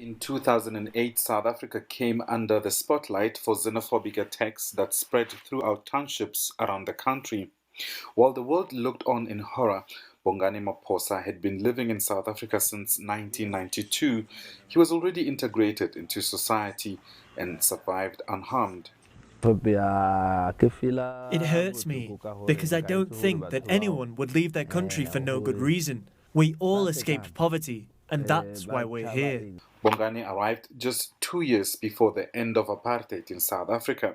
In 2008, South Africa came under the spotlight for xenophobic attacks that spread throughout townships around the country. While the world looked on in horror, Bongani Maphosa had been living in South Africa since 1992. He was already integrated into society and survived unharmed. It hurts me because I don't think that anyone would leave their country for no good reason. We all escaped poverty, and that's why we're here. Bongani arrived just 2 years before the end of apartheid in South Africa.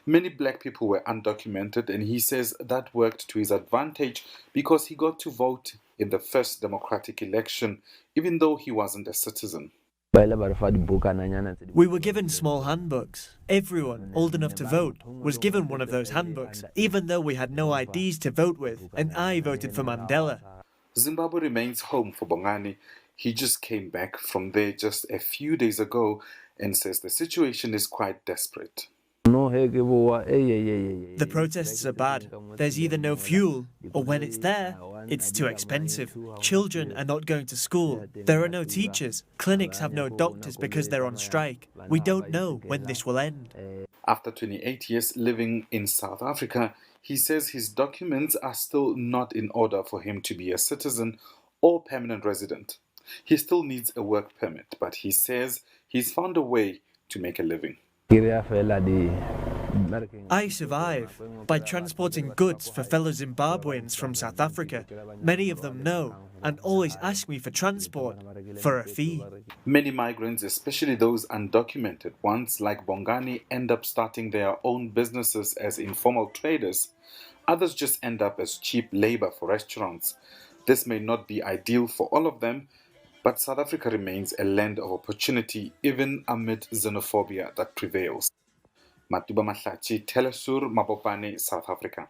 Many black people were undocumented, and he says that worked to his advantage because he got to vote in the first democratic election, even though he wasn't a citizen. We were given small handbooks. Everyone old enough to vote was given one of those handbooks, even though we had no IDs to vote with, and I voted for Mandela. Zimbabwe remains home for Bongani. He just came back from there just a few days ago and says the situation is quite desperate. The protests are bad. There's either no fuel, or when it's there, it's too expensive. Children are not going to school. There are no teachers. Clinics have no doctors because they're on strike. We don't know when this will end. After 28 years living in South Africa, he says his documents are still not in order for him to be a citizen or permanent resident. He still needs a work permit, but he says he's found a way to make a living. I survive by transporting goods for fellow Zimbabweans from South Africa. Many of them know and always ask me for transport for a fee. Many migrants, especially those undocumented ones like Bongani, end up starting their own businesses as informal traders. Others just end up as cheap labor for restaurants. This may not be ideal for all of them, but South Africa remains a land of opportunity even amid xenophobia that prevails. Matuba Mahlatjie, Telesur, Mabopane, South Africa.